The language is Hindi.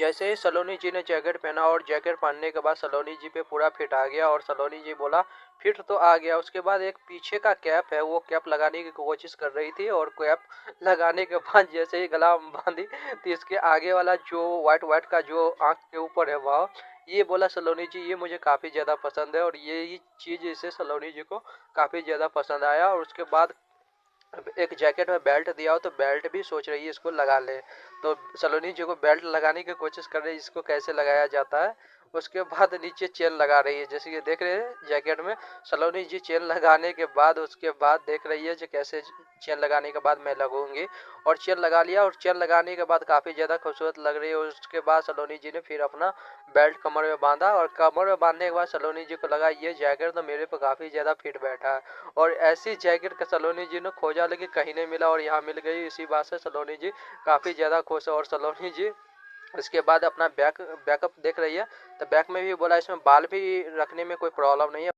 जैसे ही सलोनी जी ने जैकेट पहना और जैकेट पहनने के बाद सलोनी जी पे पूरा फिट आ गया और सलोनी जी बोला फिट तो आ गया। उसके बाद एक पीछे का कैप है वो कैप लगाने की कोशिश कर रही थी और कैप लगाने के बाद जैसे ही गला बांधी तो इसके आगे वाला जो व्हाइट व्हाइट का जो आँख के ऊपर है वह ये बोला सलोनी जी ये मुझे काफ़ी ज़्यादा पसंद है और ये चीज़ इसे सलोनी जी को काफ़ी ज़्यादा पसंद आया। और उसके बाद एक जैकेट में बेल्ट दिया हो तो बेल्ट भी सोच रही है इसको लगा ले। तो सलोनी जी को बेल्ट लगाने की कोशिश कर रही है इसको कैसे लगाया जाता है। उसके बाद नीचे चेन लगा रही है जैसे ये देख रहे हैं जैकेट में सलोनी जी चेन लगाने के बाद उसके बाद देख रही है जो कैसे चेन लगाने के बाद मैं लगूंगी। और चेन लगा लिया और चेन लगाने के बाद काफ़ी ज़्यादा खूबसूरत लग रही है। उसके बाद सलोनी जी ने फिर अपना बेल्ट कमर में बांधा और कमर में बांधने के बाद सलोनी जी को लगा ये जैकेट तो मेरे पे काफ़ी ज़्यादा फिट बैठा है। और ऐसी जैकेट का सलोनी जी ने खोजा लेकिन कहीं नहीं मिला और यहाँ मिल गई। इसी बात से सलोनी जी काफ़ी ज़्यादा खुश है। और सलोनी जी इसके बाद अपना बैकअप देख रही है तो बैक में भी बोला इसमें बाल भी रखने में कोई प्रॉब्लम नहीं है।